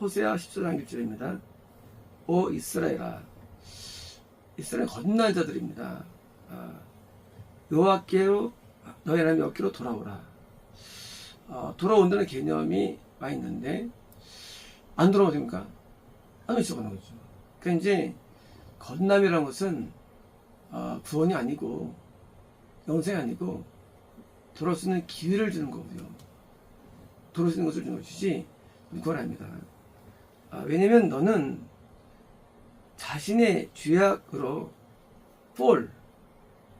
호세아 14장 1절입니다. 오 이스라엘아, 이스라엘 거듭난 자들입니다. 여호와께로 너희 하나님 여호와께로 돌아오라. 돌아온다는 개념이 많이 있는데 안 돌아오십니까? 안 오시고 가는 거죠. 그러니까 이제 거듭남이라는 것은 구원이 아니고 영생이 아니고 돌아올 수 있는 기회를 주는 거고요. 돌아올 수 있는 것을 주는 것이지 구원 아닙니다. 왜냐면 너는 자신의 죄악으로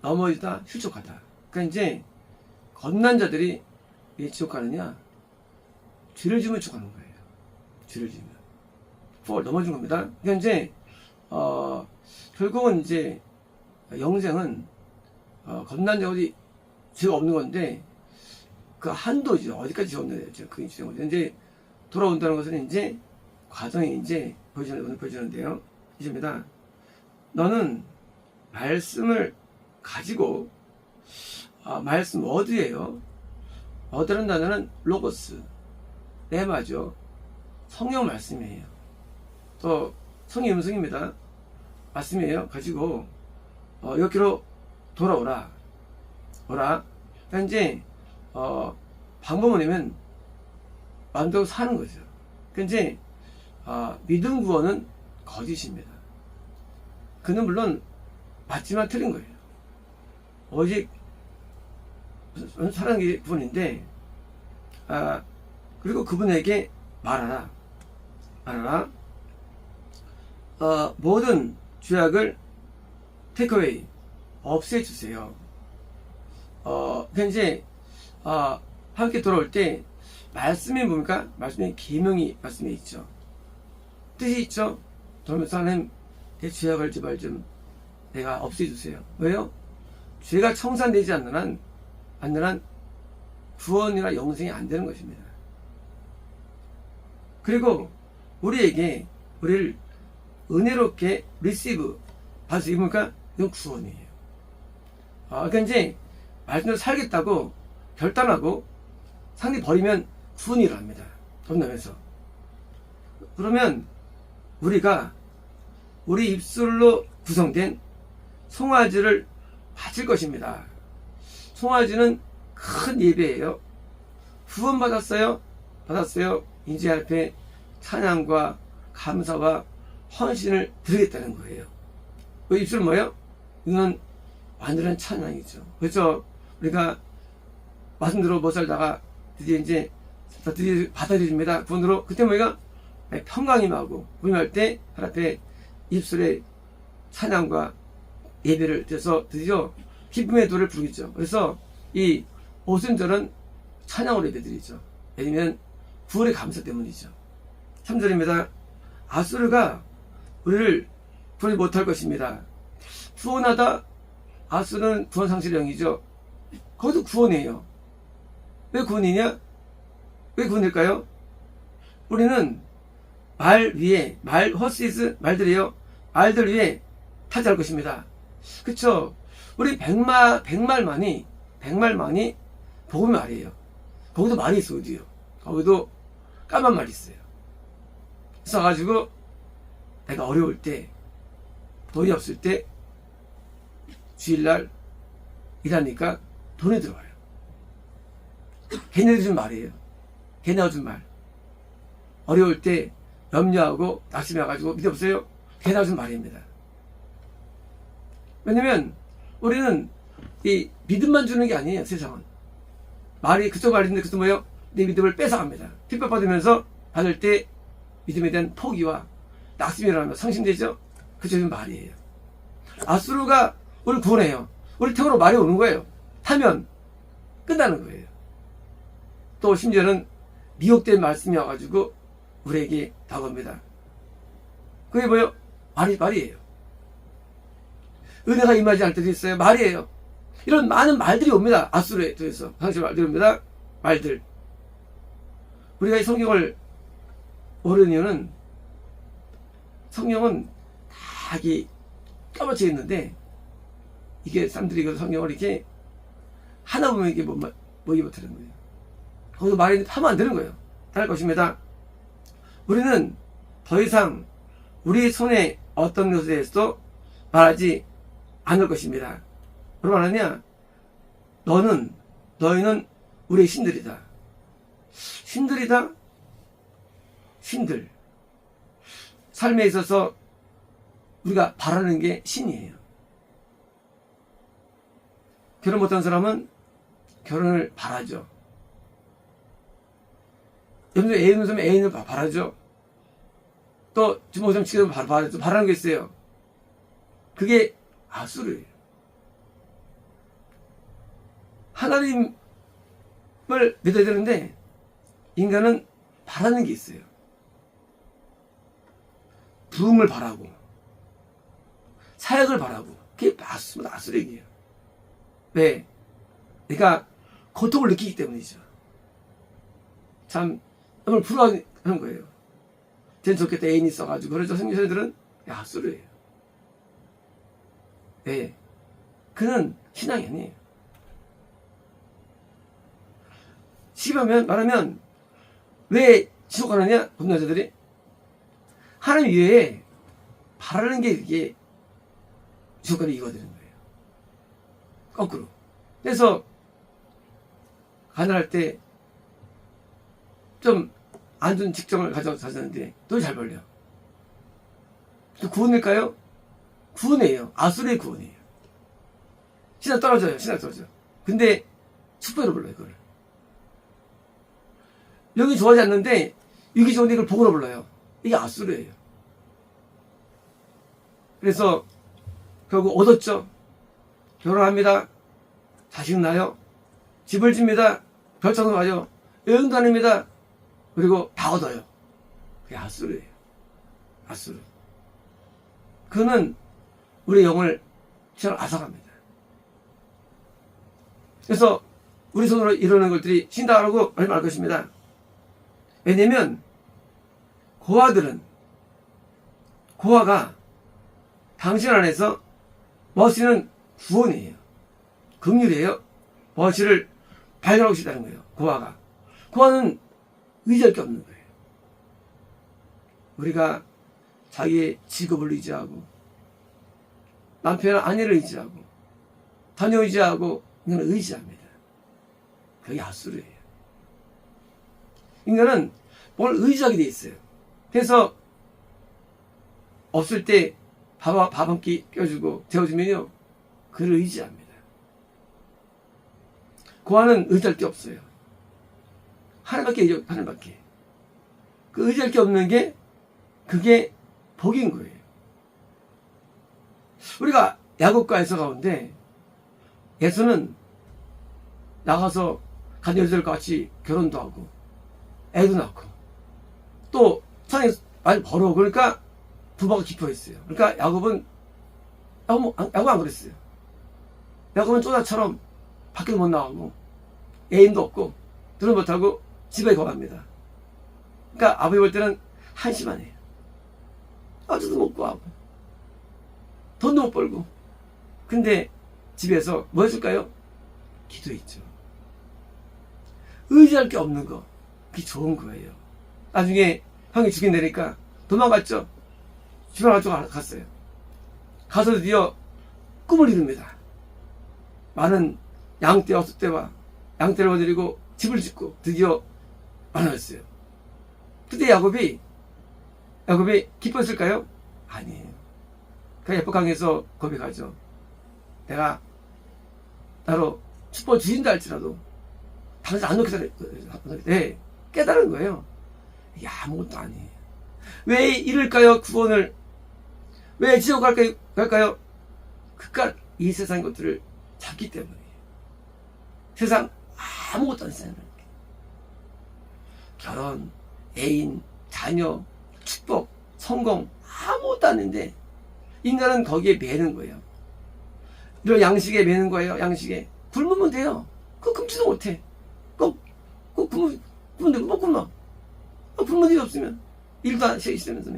넘어지다 실족하다. 그러니까 이제 거듭난 자들이 왜 지옥 가느냐? 죄를 지으면 지옥 가는 거예요. 죄를 지으면 넘어진 겁니다. 그러니까 이제 결국은 이제 영생은 거듭난 자가 어디 죄가 없는 건데 그 한도죠. 어디까지 죄 없는 거죠. 그게 주는 거죠. 이제 돌아온다는 것은 이제 과정이 이제 오늘 보여주는데요. 이십니다. 너는 말씀을 가지고 말씀 워드예요. 워드라는 단어는 로고스, 레마죠. 성령 말씀이에요. 또 성의 음성입니다. 말씀이에요. 가지고 여기로 돌아오라. 그러니까 이제 방법은 뭐냐면 마음대로 사는 거죠. 그러니까 이제 믿음 구원은 거짓입니다. 그는 물론 맞지만 틀린 거예요. 오직 사랑의 구원인데 그리고 그분에게 말하라. 모든 죄악을 테이크어웨이 없애주세요. 그러니까 이제 함께 돌아올 때 말씀이 뭡니까? 말씀이 계명이 말씀에 있죠. 뜻이 있죠. 돌면서 하나님 내 죄악을 제발 좀 내가 없애주세요. 왜요? 죄가 청산되지 않는 한 구원이나 영생이 안 되는 것입니다. 그리고 우리를 은혜롭게 리시브 받을 수 있으니까 이건 구원이에요. 그러니까 이제 말씀대로 살겠다고 결단하고 상대 버리면 구원이라 합니다. 덤나면서. 그러면 우리 입술로 구성된 송아지를 바칠 것입니다. 송아지는 큰 예배예요. 구원 받았어요. 이제 앞에 찬양과 감사와 헌신을 드리겠다는 거예요. 그 입술은 뭐예요? 이건 완전한 찬양이죠. 그렇죠? 우리가 말씀대로 못 살다가 드디어 받아들입니다. 구원으로. 그때 뭐가 평강임하고 구원할 때 하나님 앞에 입술에 찬양과 예배를 드려서 드디어 기쁨의 노래를 부르겠죠. 그래서 이 오순절은 찬양으로 예배드리죠. 왜냐면 구원의 감사 때문이죠. 3절입니다. 아수르가 우리를 구원이 못할 것입니다. 구원하다 아수르는 구원 상실의 영이죠. 그것도 구원이에요. 왜 구원이냐? 왜 구원일까요? 우리는 말 위에 말들이에요. 말들 위에 타지할 것입니다. 그쵸? 우리 백말만이 복음의 말이에요. 거기도 말이 있어. 어디요? 거기도 까만 말이 있어요. 있어가지고 내가 어려울 때, 돈이 없을 때 주일날 일하니까 돈이 들어와요. 걔네들 준 말이에요. 걔네가 준 말. 어려울 때 염려하고 낙심해가지고 믿어 보세요. 걔네가 준 말입니다. 왜냐면 우리는 이 믿음만 주는 게 아니에요. 세상은 말이 그쪽 말인데 그쪽 뭐예요? 내 믿음을 뺏어갑니다. 핍박받으면서 받을 때 믿음에 대한 포기와 낙심이 일어나면 상심되죠. 그쪽은 말이에요. 아수르가 우리를 구원해요. 우리 턱으로 말이 오는 거예요. 하면 끝나는 거예요. 또 심지어는 미혹된 말씀이 와가지고 우리에게 다가옵니다. 그게 뭐예요? 말이에요. 은혜가 임하지 않을 때도 있어요. 말이에요. 이런 많은 말들이 옵니다. 아수르에 대해서 상실 말들이 옵니다. 말들. 우리가 이 성경을 모르는 이유는 성경은 다 까맣게 있는데 이게 사람들이 그 성경을 이렇게 하나 보면 이게 뭐기 못하는 거예요. 거기서 말이 하면 안 되는 거예요. 따를 것입니다. 우리는 더 이상 우리 손에 어떤 것에 대해서도 말하지 않을 것입니다. 뭐라고 말하냐? 너희는 우리의 신들이다. 신들이다? 신들. 삶에 있어서 우리가 바라는 게 신이에요. 결혼 못한 사람은 결혼을 바라죠. 여러분들 애인 있으면 애인을 바라죠. 또 주먹 좀 치고 바라죠. 바라는 게 있어요. 그게 아수르예요. 하나님을 믿어야 되는데 인간은 바라는 게 있어요. 부흥을 바라고 사역을 바라고 그게 아수르예요. 왜? 내가 고통을 느끼기 때문이죠. 참 너무 불안한 거예요. 쟤는 좋겠다 애인이 있어가지고 그러죠. 성교사들은 아수르예요. 왜? 그는 신앙이 아니에요. 말하면 왜 지옥 가느냐? 범죄자들이 하나님 위에 바라는 게 이게 지옥 가는 이유가 되는 거예요. 거꾸로. 그래서 가난할 때 좀 안 좋은 직종을 가졌는데 또 잘 벌려. 구원일까요? 구원이에요. 아수르의 구원이에요. 신앙 떨어져요. 근데 축복으로 불러요. 그걸. 여기 좋아하지 않는데 여기 좋은데 이걸 복으로 불러요. 이게 아수르예요. 그래서 결국 얻었죠. 결혼합니다. 자식 나요. 집을 집니다. 별장도 가요. 여행 다닙니다. 그리고 다 얻어요. 그게 아수르예요. 아수르. 그는 우리 영을 시험을 앗아갑니다. 그래서 우리 손으로 이루는 것들이 신다라고 말할 것입니다. 왜냐면 고아가 당신 안에서 머시는 구원이에요. 긍휼이에요. 머시를 발견하고 싶다는 거예요. 고아는 의지할 게 없는 거예요. 우리가 자기의 직업을 의지하고 남편 아내를 의지하고 자녀 의지하고 인간을 의지합니다. 그게 아수르예요. 인간은 뭘 의지하게 돼 있어요. 그래서 없을 때 밥 한 끼 껴주고 재워주면요 그를 의지합니다. 고아는 의지할 게 없어요. 하늘밖에. 그 의지할 게 없는 게 그게 복인 거예요. 우리가 야곱과에서 가운데 예수는 나가서 가녀들과 같이 결혼도 하고 애도 낳고 또 산에 많이 벌어. 그러니까 부부가 깊어했어요. 그러니까 야곱은 안 그랬어요. 야곱은 쪼다처럼 밖에도 못 나가고 애인도 없고 들은 못하고 집에 거합니다. 그러니까 아버지 볼 때는 한심하네요. 아주도 못 구하고 돈도 못 벌고 근데 집에서 뭐 해줄까요? 기도했죠. 의지할 게 없는 거 그게 좋은 거예요. 나중에 형이 죽인다니까 도망갔죠. 집에 가지고 갔어요. 가서 드디어 꿈을 이룹니다. 많은 양떼와 숫떼와 양떼를 얻어들이고 집을 짓고 드디어 만났어요. 그때 야곱이 기뻤을까요? 아니에요. 그냥 예쁘강에서 고백하죠. 내가 나로 축복 주신다 할지라도 당신 안 놓게 네, 깨달은 거예요. 이게 아무것도 아니에요. 왜 잃을까요? 구원을. 왜 지옥 갈까요? 그깟 이 세상 것들을 잡기 때문이에요. 세상 아무것도 안 쓰는 거예요. 결혼, 애인, 자녀, 축복, 성공 아무것도 아닌데 인간은 거기에 매는 거예요. 이런 양식에 매는 거예요. 양식에 굶으면 돼요. 그거 굶지도 못해. 꼭 굶으면 되고 못 굶어. 굶는 일이 없으면 일도 안 시키면서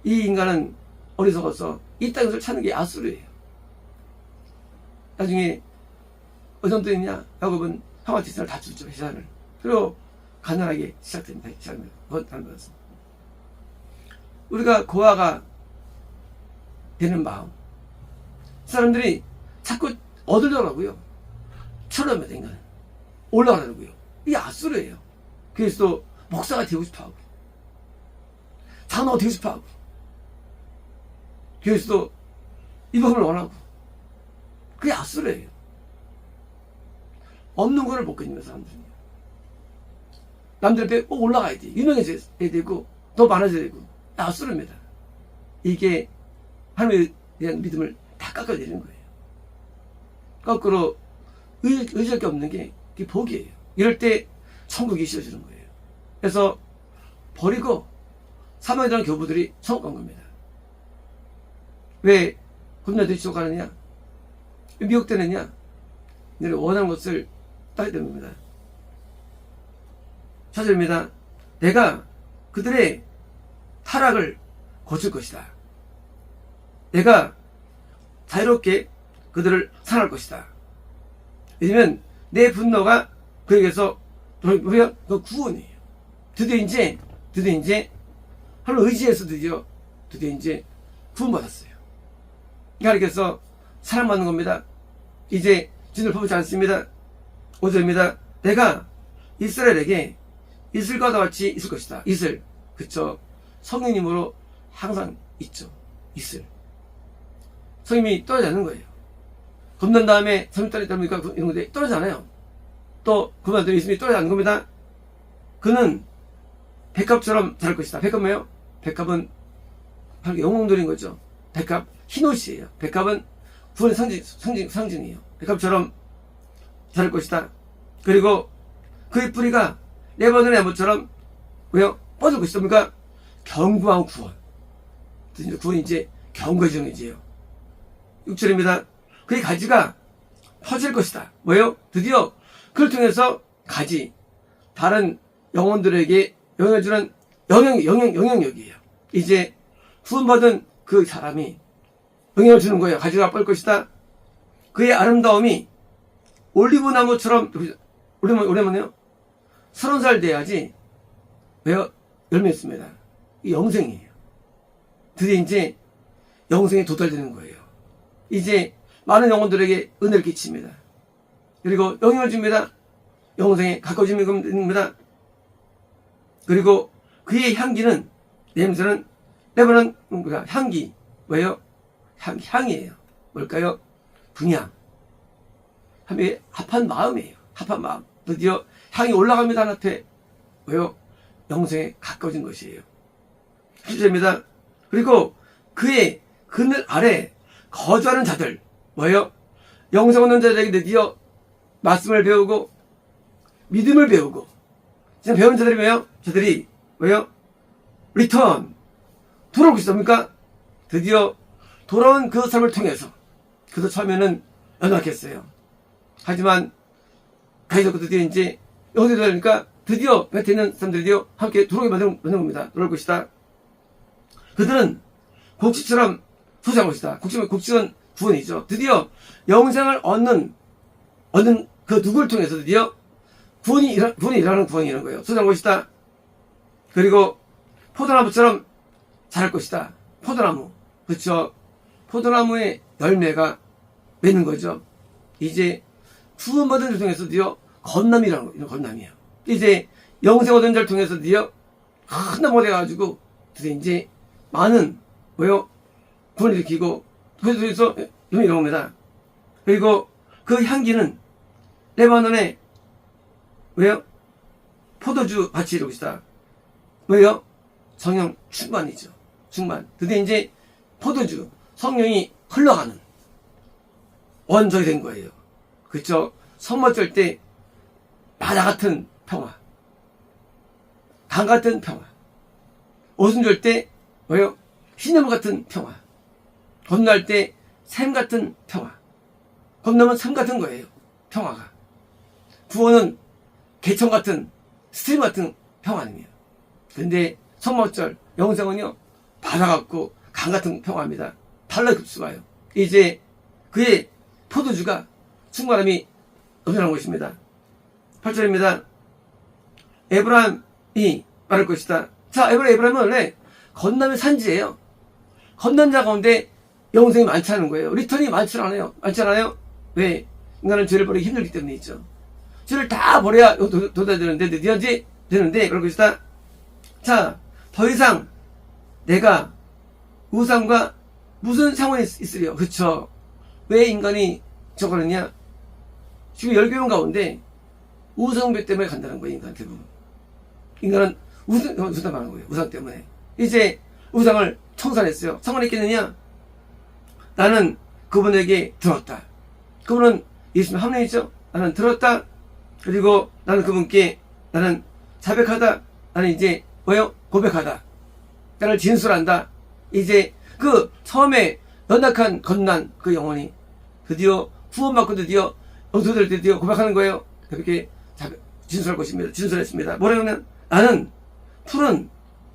이 인간은 어리석어서 이 땅에서 찾는 게 아수르예요. 나중에 어느 정도 있냐? 야곱은 형한테 재산을 다 주죠. 재산을. 그리고 가난하게 시작됩니다. 받았습니다. 우리가 고아가 되는 마음. 사람들이 자꾸 얻으려고요. 철없는 인간 올라가려고요. 이게 아수르예요. 그래서 목사가 되고 싶어하고, 장로가 되고 싶어하고, 그래서 이방을 원하고, 그게 아수르예요. 없는 거를 못 견디는 사람들이에요. 남들 앞에 꼭 올라가야 돼. 유명해져야 되고, 더 많아져야 되고. 아수르입니다. 이게 하나님에 대한 믿음을 다 깎아내리는 거예요. 거꾸로 의지할 게 없는 게 그게 복이에요. 이럴 때 천국이 씌워지는 거예요. 그래서 버리고 사망에 대한 교부들이 천국 간 겁니다. 왜 굽나들이 지옥 가느냐? 미혹되느냐? 너를 원하는 것을 따게 되는 겁니다. 4절입니다. 내가 그들의 타락을 고칠 것이다. 내가 자유롭게 그들을 상할 것이다. 왜냐면 내 분노가 그에게서 우리가 그 구원이에요. 드디어 이제 하나님 의지해서 드디어 이제 구원받았어요. 하나님께서 사랑받는 겁니다. 이제 진을 퍼붓지 않습니다. 5절입니다. 내가 이스라엘에게 이슬과 같이 있을 것이다. 이슬, 그쵸? 성령님으로 항상 있죠. 이슬. 성령님이 떨어지지 않는 거예요. 겁난 다음에 성령 떨어지다 보니까 이런 건데 떨어지지 않아요. 또 그만두면 예수님이 떨어지지 않는 겁니다. 그는 백합처럼 자랄 것이다. 백합 뭐예요? 백합은 바로 영웅들인 거죠. 백합, 흰옷이에요. 백합은 구원의 상징이에요. 백합처럼 자랄 것이다. 그리고 그의 뿌리가 레바논의 나무처럼 왜요? 뻗을 것이다. 그러니까 견고한 구원. 구원이 이제 견고해지는 이제요. 6절입니다. 그의 가지가 퍼질 것이다. 뭐예요? 드디어 그를 통해서 가지, 다른 영혼들에게 영향을 주는 영향력이에요. 이제 구원받은 그 사람이 영향을 주는 거예요. 가지가 뻗을 것이다. 그의 아름다움이 올리브 나무처럼, 오랜만에요? 30살 돼야지, 왜요? 열매 있습니다. 이 영생이에요. 드디어 이제 영생에 도달되는 거예요. 이제 많은 영혼들에게 은혜를 끼칩니다. 그리고 영향을 줍니다. 영생에 가까워지는 겁니다. 그리고 그의 향기는, 냄새는 레바논 향기, 왜요? 향이에요. 뭘까요? 분향. 합한 마음이에요. 합한 마음. 드디어 향이 올라갑니다. 하나님 앞에. 왜요? 영생에 가까워진 것이에요. 7절입니다. 그리고 그의 그늘 아래 거주하는 자들, 뭐예요? 영생 얻는 자들에게 드디어 말씀을 배우고 믿음을 배우고, 지금 배우는 자들이 뭐예요? 저들이 뭐예요? 리턴, 돌아오고 있습니까? 드디어 돌아온 그 삶을 통해서, 그래서 처음에는 연약했어요. 하지만 가이적고 드디어 이제 영생이 되니까 드디어 곁에 있는 사람들이 함께 돌아오게 만드는 겁니다. 돌아올 것이다. 그들은 곡식처럼 소장할 것이다. 곡식은 구원이죠. 드디어 영생을 얻는 그 누구를 통해서 드디어 구원이 일어나는 구원이라는 거예요. 소장할 것이다. 그리고 포도나무처럼 자랄 것이다. 포도나무. 그렇죠. 포도나무의 열매가 맺는 거죠. 이제 구원받은 자를 통해서 드디어 건남이라는 거예요. 건남이에요. 이제 영생 얻은 자를 통해서 드디어 큰 나무가 돼가지고 드디어 이제 많은 뭐요? 구원을 일으키고 그래서 이런 겁니다. 그리고 그 향기는 레바논의 왜요? 포도주 밭이 이루고 있다. 왜요? 성령 충만이죠. 충만. 드디어 이제 포도주, 성령이 흘러가는 원적이 된 거예요. 그쵸? 성맞을 때 바다 같은 평화, 강 같은 평화, 오순절 때 뭐요? 시냇물 같은 평화, 건너할 때 샘 같은 평화. 건너면 샘 같은 거예요. 평화가. 구원은 개천 같은 스트림 같은 평화입니다. 근데 성막절 영생은요 바다 같고 강 같은 평화입니다. 달라 급수가요. 이제 그의 포도주가 충만함이 넘쳐나는 것입니다. 8절입니다. 에브라임이 말할 것이다. 자, 에브라임은 원래 건남의 산지예요. 건넌자 가운데 영생이 많지 않은 거예요. 리턴이 많지 않아요. 많지 않아요? 왜? 인간은 죄를 버리기 힘들기 때문이죠. 죄를 다 버려야 도달되는데, 드디어 이제 되는데, 그럴 것이다. 자, 더 이상 내가 우상과 무슨 상관이 있으려? 그쵸? 왜 인간이 저거느냐? 지금 10개명 가운데 우상배 때문에 간다는 거예요, 인간 대부분. 인간은 우상 말하는 거예요. 우상 때문에. 이제 우상을 청산했어요. 상관했겠느냐? 나는 그분에게 들었다. 그분은 예수님 한 명이죠. 나는 들었다. 그리고 나는 그분께 나는 자백하다. 나는 이제 뭐요? 고백하다. 나를 진술한다. 이제 그 처음에 연약한 건난 그 영혼이 드디어 구원받고 드디어 어두들 드디어 고백하는 거예요. 그렇게 진술할 것입니다. 진술했습니다. 뭐라냐면 나는 푸른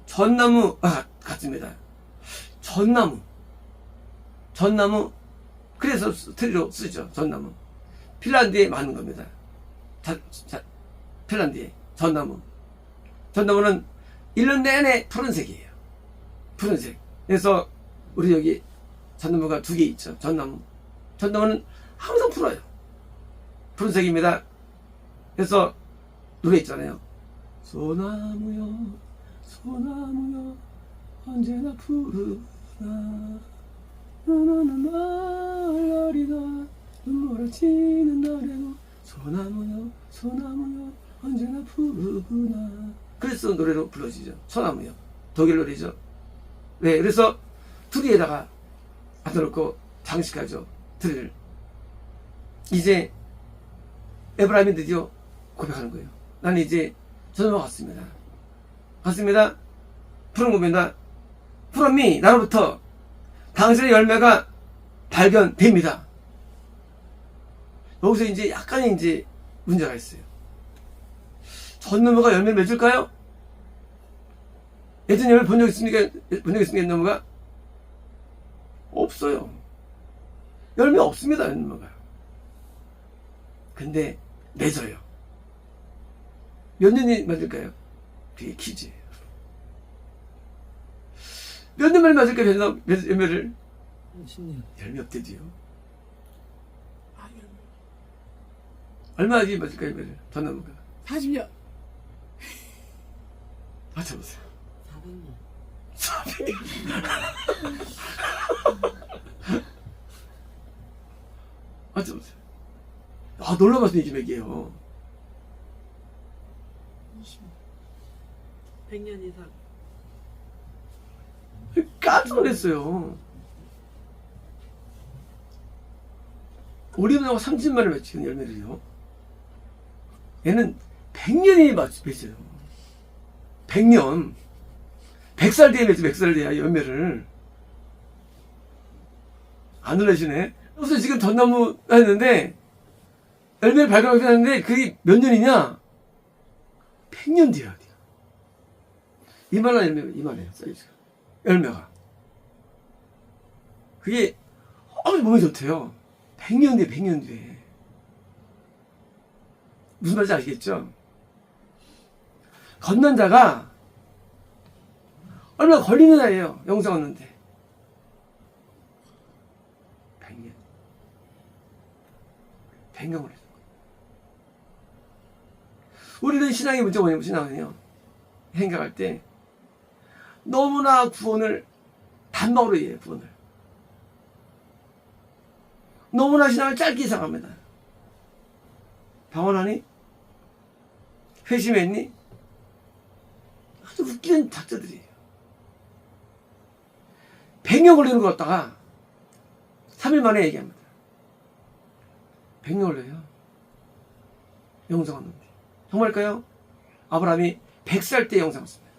전나무가 같습니다. 전나무. 그래서 트리로 쓰죠. 전나무. 핀란드에 많은 겁니다. 핀란드에 전나무. 전나무는 1년 내내 푸른색이에요. 푸른색. 그래서 우리 여기 전나무가 2개 있죠. 전나무는 항상 푸르요. 푸른색입니다. 그래서 노래 있잖아요. 소나무여 소나무여 언제나 푸르나 너는 날라리다 눈물을 날에도 소나무여 언제나 푸르구나. 그래서 노래로 불러지죠. 소나무여. 독일 노래죠. 네, 그래서 트리에다가 앉아놓고 장식하죠. 트리를. 이제 에브라임이 드디어 고백하는 거예요. 나는 이제 전화가 갔습니다. 푸른 고백이다. 푸른미 나로부터 당신의 열매가 발견됩니다. 여기서 이제 약간의 이제 문제가 있어요. 전나무가 열매를 맺을까요? 예전 열매 본 적 있습니까? 전나무가? 없어요. 열매 없습니다, 전나무가. 근데 맺어요. 몇 년이 맞을까요? 그게 퀴즈예요. 몇 년 만에 맞을까요? 열매를? 10년. 열매 없대지요. 얼마 뒤에 맞을까요? 열매를? 전나무가. 40년. 맞춰보세요. 400년. 400년. 맞춰보세요. 아, 놀라봤어, 이 금액이에요. 100년 이상. 깜짝 놀랐어요. 오리온하고 30만을 맺히는 열매를요. 얘는 100년이 맺혀요. 100년. 100살 뒤에 맺죠, 100살 뒤에 열매를. 안 놀라시네. 그래서 지금 전나무 했는데, 열매를 발견하게 하는데, 그게 몇 년이냐? 100년 뒤야, 돼요. 이만한 열매가, 이만해요, 사이즈가. 열매가. 그게 아주 몸에 좋대요. 100년 뒤에. 무슨 말인지 아시겠죠? 걷는 자가 얼마 걸리는 아이예요. 영생 얻는데. 100년. 100년 걸렸어. 우리는 신앙의 문제가 뭐냐면, 신앙은요, 생각할 때 너무나 구원을 단방으로 이해해요. 구원을 너무나 신앙을 짧게 이상합니다. 방언하니? 회심했니? 아주 웃기는 작자들이에요. 100년 걸리는 것 같다가 3일 만에 얘기합니다. 100년 걸려요. 영생 얻는데. 정말일까요? 아브라함이 100살 때 영생 얻습니다.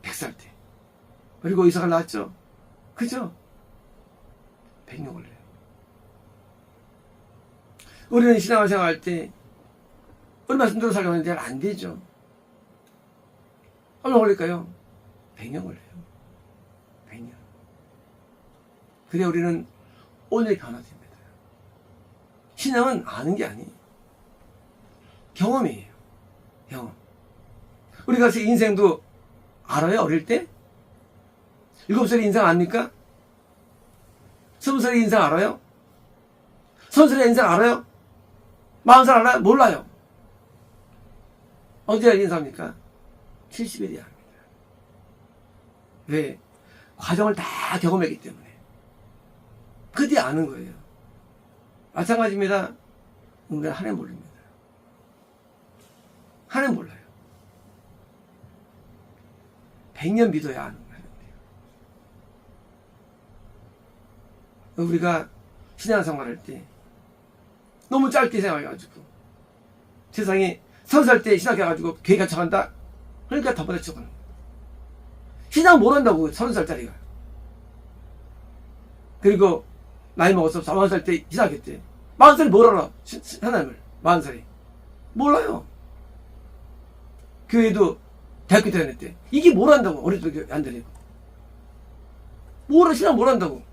100살 때. 그리고 이삭을 낳았죠. 그죠? 100년 걸려요. 우리는 신앙을 생각할 때 우리 말씀대로 살려고 하는데 안 되죠. 얼마 걸릴까요? 100년 걸려요. 100년. 그래 우리는 오늘 변화됩니다. 신앙은 아는 게 아니에요. 경험이에요. 경험. 우리가 인생도 알아요? 어릴 때? 7살의 인생 압니까? 20살의 인생 알아요? 30살의 인생 알아요? 40살 알아요? 몰라요. 언제가 인사합니까? 70일이야 합니다. 왜? 과정을 다 경험했기 때문에. 그 뒤에 아는 거예요. 마찬가지입니다. 우리는 하나님 모릅니다. 하나님 몰라요. 100년 믿어야 아는 거예요. 우리가 신앙생활 할 때 너무 짧게 생각해가지고 세상에 30살 때 신학해가지고 교회 갇혀간다? 그러니까 더 받아쳐가는 거예요. 신앙 뭘 한다고 30살짜리가. 그리고 나이 먹어서 40살 때 신학했대. 40살이 뭘 알아? 하나님을. 40살이. 몰라요. 교회도 대학교 때 다녔대. 이게 뭘 한다고. 어릴 때 안 다니고. 신앙 뭘 한다고.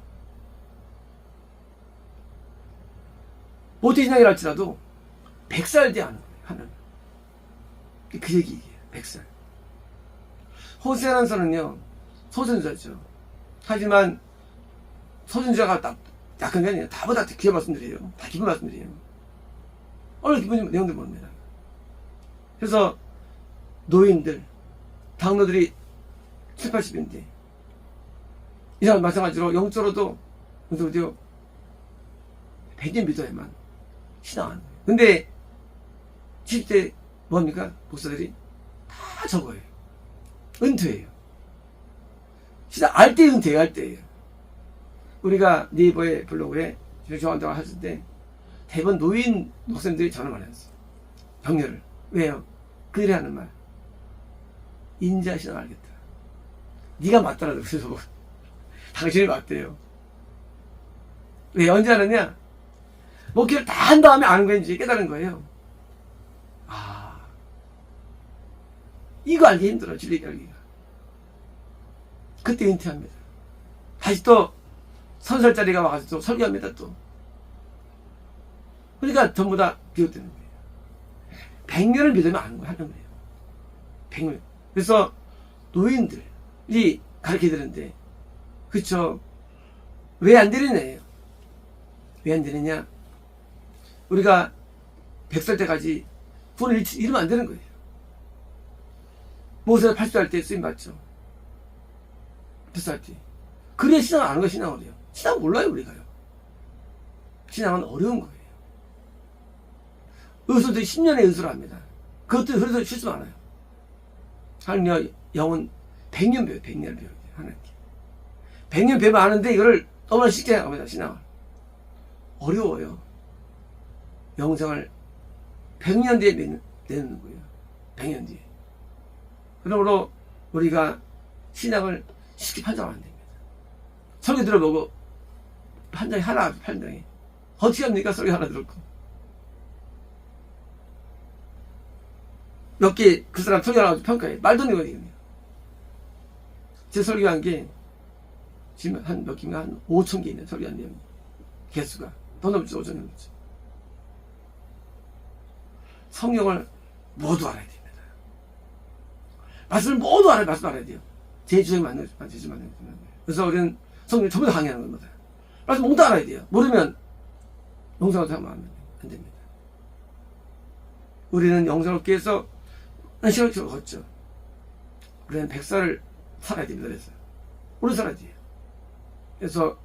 모태신앙이라 할지라도 100살 돼 하는 거예요. 하나님. 그 얘기예요. 100살. 호세아라는 선은요. 소선자죠. 하지만 소선자가 딱 약한 게 아니에요. 다보다 기본 말씀드려요. 다 기본 말씀드려요. 오늘 기본 내용들 모릅니다. 그래서 노인들, 당노들이 7, 80인데 이 사람 마찬가지로 영적으로도 100년 믿어야만 신앙하는 거예요. 근데 70대 뭡니까? 목사들이 다 적어요. 은퇴예요. 신앙 알 때 은퇴예요. 알 때예요. 우리가 네이버의 블로그에 정한다고 하실 때 대부분 노인 목사님들이 전화 많이 했어요. 격려를. 왜요? 그들이 하는 말. 인자 신앙 알겠다. 네가 맞더라도 그래서 당신이 맞대요. 왜? 언제 하느냐? 목회를 다 한 다음에 아는 건지 깨달은 거예요. 아, 이거 알기 힘들어. 진리 알기가. 그때 은퇴합니다. 다시 또 30살짜리가 와서 또 설교합니다. 또. 그러니까 전부 다 비롯되는 거예요. 100년을 믿으면 아는 거예요. 하는 거예요. 100년. 그래서 노인들이 가르쳐 드는데, 그쵸? 왜 안 되느냐예요. 왜 안 되느냐? 우리가 100살 때까지 구원을 잃으면 안 되는 거예요. 모세가 80살 때 쓰임 받죠. 100살 때. 그래야 신앙을 아는 거예요. 신앙을요. 신앙 몰라요. 우리가요. 신앙은 어려운 거예요. 의술들이 10년의 의술을 합니다. 그것도 그래서 실수 많아요. 하나님 영은 100년 배워요. 100년을 배워요. 하나님께. 100년 배우면 아는데 이거를 너무나 쉽게 생각합니다. 신앙을. 어려워요. 영생을 100년 뒤에 내는 거예요. 100년 뒤에. 그러므로 우리가 신앙을 쉽게 판단하면 안 됩니다. 설교 들어보고 판단이 하나 판단이 어떻게 합니까? 설교 하나 들었고 몇 개 그 사람 설교 하나 평가해. 말도 안 되거든요. 제 설교한 게 지금 한 몇 개인가 한 5,000개 있는 설교한 내용이 개수가 더 넘죠. 5,000개 넘죠. 성경을 모두 알아야 됩니다. 말씀을 모두 알아야 돼요. 제 주장이 맞는 거예요. 그래서 우리는 성경 전부 다 강의하는 겁니다. 말씀 모두 알아야 돼요. 모르면 영성을 하면 안 됩니다. 우리는 영성을 얻기 위해서 한 시간을 걷죠. 우리는 100살을 살아야 됩니다. 그래서 오래 살아야 돼요. 그래서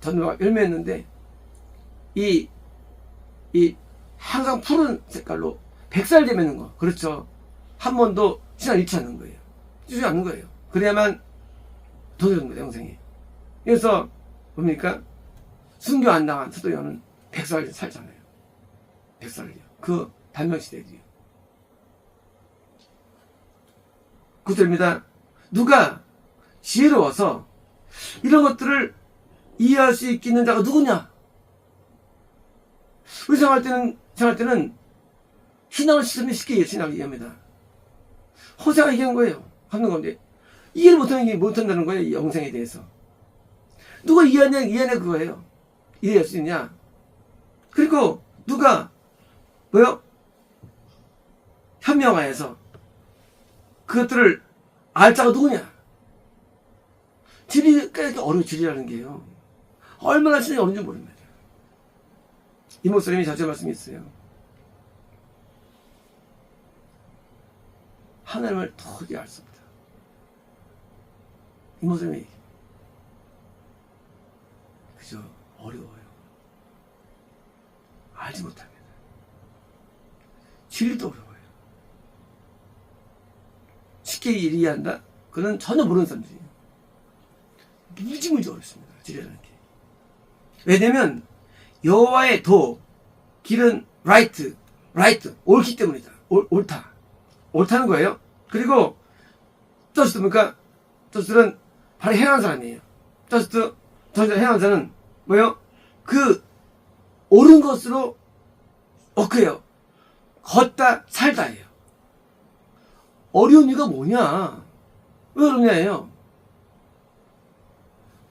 전도가 열매했는데 이 항상 푸른 색깔로 100살 되면 거. 그렇죠. 한 번도 신앙을 잃지 않는 거예요. 잊지 않는 거예요. 그래야만 도전인 거예요. 영생이. 그래서 뭡니까? 순교 안 당한 사도요한은 100살 살잖아요. 100살을요. 그 단명시대에도요. 구절입니다. 누가 지혜로워서 이런 것들을 이해할 수 있는 자가 누구냐? 우리 생각할 때는 신앙을 쉽게 신앙을 이해합니다. 호세가 얘기한 거예요. 하는 건데 이해를 못한다는 거예요. 이 영생에 대해서. 누가 이해하냐 그거예요. 이해할 수 있냐? 그리고 누가 현명하여서 그것들을 알 자가 누구냐? 진리가 이렇게 어려워, 진리라는 게요. 얼마나 진짜 어려운지 모릅니다. 이 목사님이 자주 말씀이 있어요. 하나님을 도저히 알 수 없다. 이 목사님이 그저 어려워요. 알지 못합니다. 진리도 어려워요. 쉽게 이해한다? 그는 전혀 모르는 사람들이에요. 무지무지 어렵습니다. 진리라는 게. 왜냐면 여호와의 도, 길은 라이트, 옳기 때문이다. 옳다는 거예요. 그리고 저스트 뭡니까? 저스트는 바로 행한 사람이에요. 저스트 행한 자는 뭐예요? 그 옳은 것으로 워크해요. 걷다 살다예요. 어려운 이유가 뭐냐? 왜 어렵냐예요?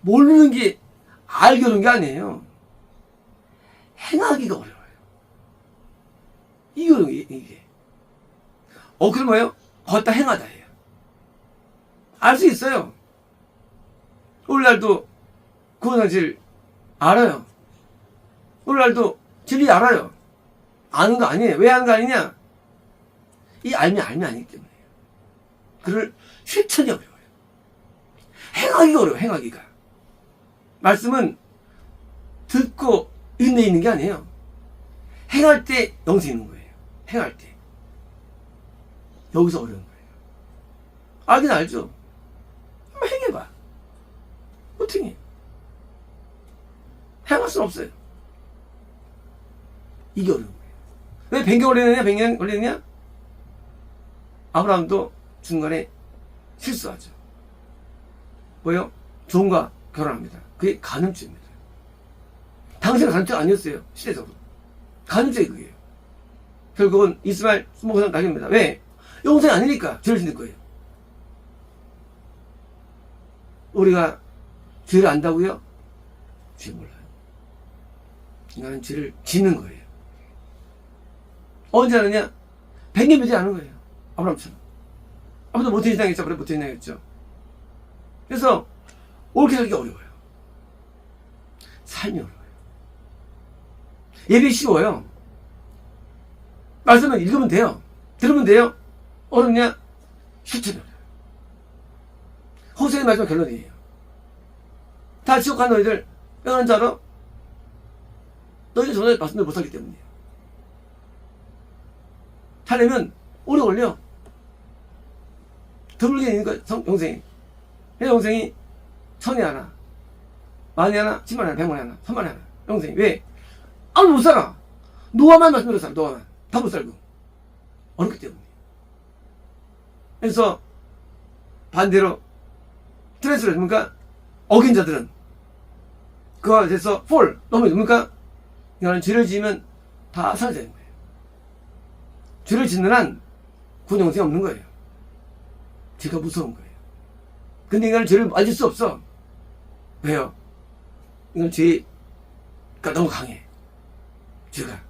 모르는 게 알기 어려운 게 아니에요. 행하기가 어려워요. 이게 어려운 게 이게. 그럼 뭐예요? 걷다 행하다예요. 알 수 있어요. 오늘날도 구원의 질 알아요. 오늘날도 진리 알아요. 아는 거 아니에요. 왜 아는 거 아니냐? 이 알미 아니기 때문에요. 그를 실천이 어려워요. 행하기가 어려워요. 행하기가. 말씀은 듣고 은혜 있는 게 아니에요. 행할 때 영생이 있는 거예요. 행할 때. 여기서 어려운 거예요. 알긴 알죠. 한번 행해봐. 어떻게 해? 행할 수는 없어요. 이게 어려운 거예요. 왜 100년 걸리느냐? 100년 걸리느냐? 아브라함도 중간에 실수하죠. 뭐요? 종과 결혼합니다. 그게 간음죄입니다. 당시는 간음죄가 아니었어요. 시대적으로. 간음죄 그게요. 결국은 이스마엘 수목사는 낙입니다. 왜? 영생이 아니니까 죄를 짓는 거예요. 우리가 죄를 안다고요? 죄 몰라요. 인간은 죄를 짓는 거예요. 언제 하느냐? 100년 되지 않은 거예요. 아브라함처럼. 아무도 못된 신앙했죠. 그래 못된 신앙했죠. 그래서 옳게 살기 어려워요. 삶이 어려워요. 예배 쉬워요. 말씀을 읽으면 돼요. 들으면 돼요. 어렵냐? 실천이 어려워요. 호세의 마지막 결론이에요. 다 지옥한 너희들 왜 그런지 알아? 너희들 전에 말씀을 못하기 때문이에요. 하려면 오래 걸려. 드물게 있는 거야, 영생이. 영생이 1000이 하나, 10,000이 하나, 10만 하나, 100만 하나, 1000만 하나. 영생이. 왜? 아무도 못 살아. 노아만 말씀대로 살아, 노아만. 다 못 살고. 어렵기 때문에. 그래서 반대로 트랜스를 뭡니까? 어긴 자들은 그거에 대해서 폴 너무 뭡니까? 이거는 죄를 지으면 다 사라져야 되는 거예요. 죄를 짓는 한 구원 영생이 없는 거예요. 죄가 무서운 거예요. 근데 인간은 죄를 맞을 수 없어. 왜요? 이건 죄가 너무 강해. 죄가.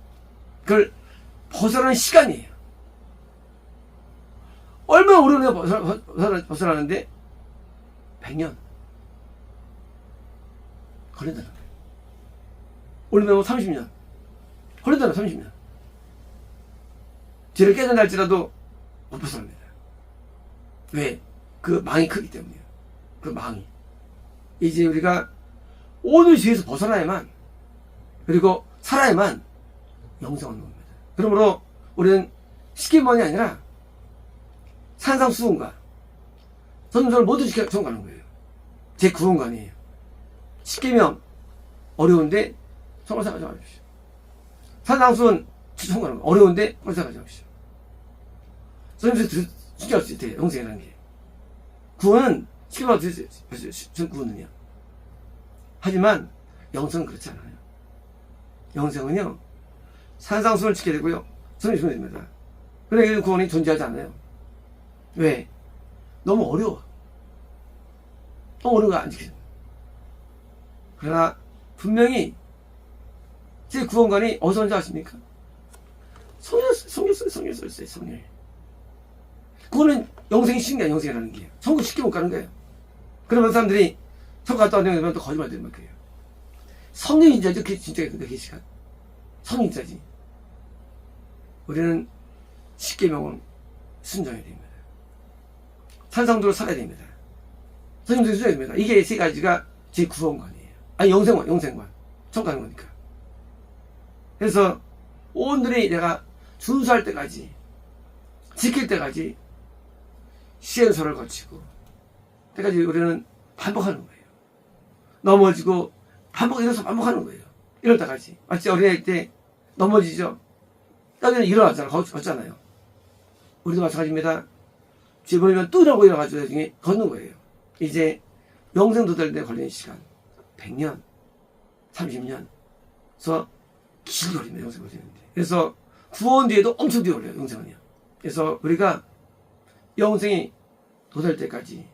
그걸 벗어나는 시간이에요. 얼마나 오래 벗어나는데 100년 걸린다는 거예요. 올리면 30년 걸린다는 30년. 죄를 깨닫나 할지라도 못 벗어납니다. 왜? 그 망이 크기 때문이에요. 그 망이. 이제 우리가 오늘 죄에서 벗어나야만, 그리고 살아야만 영생을 얻는 겁니다. 그러므로 우리는 십계명이 아니라 산상수훈과 선서를 모두 지켜 가는 거예요. 제 구원관이에요. 십계명 어려운데 성을 생각하지 마십시오. 산상수훈 청구하는 거 어려운데 성을 생각하지 마십시오. 선생님께서 숙제할 수 있대요. 영생이라는 게. 구원은 쉽게 봐도 구원은요. 하지만 영생은 그렇지 않아요. 영생은요, 산상수훈을 지켜야 되고요, 선생님 지켜야 됩니다. 그러니까 구원이 존재하지 않아요. 왜? 너무 어려워. 너무 어려운 거 안 지켜요. 그러나 분명히 제 구원관이 어디서 온지 아십니까? 성경에 써있어요. 성경. 그거는 영생이 쉬운 게 아니야. 영생이라는 게 천국 쉽게 못 가는 거예요. 그러면 사람들이 천국 갔다 왔는데 또 거짓말 들으면 그래요. 성령 인자죠. 그게 진짜 그 시간 성령 인자지. 우리는 십계명은 순종해야 됩니다. 산상도로 살아야 됩니다. 성령도 순종해야 됩니다. 이게 세 가지가 제 구원관이에요. 아니 영생관 천국 가는 거니까. 그래서 온전히 내가 준수할 때까지 지킬 때까지 시행소를 거치고 때까지 우리는 반복하는 거예요. 넘어지고 일어서 반복하는 거예요. 이럴 때까지. 마치 어린아이 때 넘어지죠. 나중에 일어나잖아. 걷잖아요. 우리도 마찬가지입니다. 죄 벌리면 또 이러고 일어나가지고 나중에 걷는 거예요. 이제 영생 도달에 걸리는 시간 100년 30년 그래서 길게 걸립니다. 영생 걸리는데. 그래서 구원 뒤에도 엄청 뒤에 걸려요. 영생은요. 그래서 우리가 영생이 도달 때까지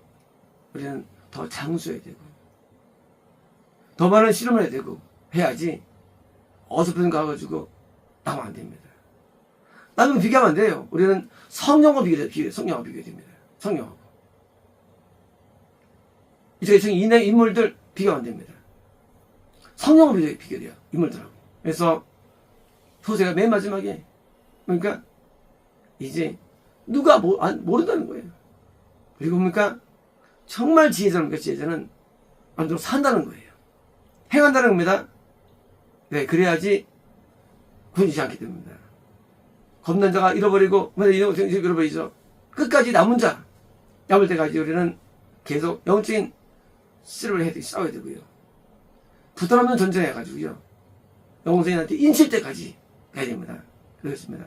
우리는 더 장수해야 되고 더 많은 실험을 해야 되고 해야지 어설픈 가가지고 나면 안 됩니다. 나는 비교하면 안 돼요. 우리는 성령과 비교해야 성령과 비교해야 됩니다. 성령하고 이제 인물들 비교하면 안 됩니다. 성령과 비교해야 돼요. 인물들하고. 그래서 호세가 맨 마지막에 그러니까 이제 누가 모른다는 거예요. 그리고 뭡니까? 정말 지혜자입니까? 지혜자는 완전히 산다는 거예요. 행한다는 겁니다. 네, 그래야지 군지지 않게 됩니다. 겁난 자가 잃어버리고, 잃어버리죠. 끝까지 남은 자, 남을 때까지 우리는 계속 영적인 씨름을 해야 되고, 싸워야 되고요. 부담없는 전쟁해가지고요. 영생한테 인칠 때까지 가야 됩니다. 그렇습니다.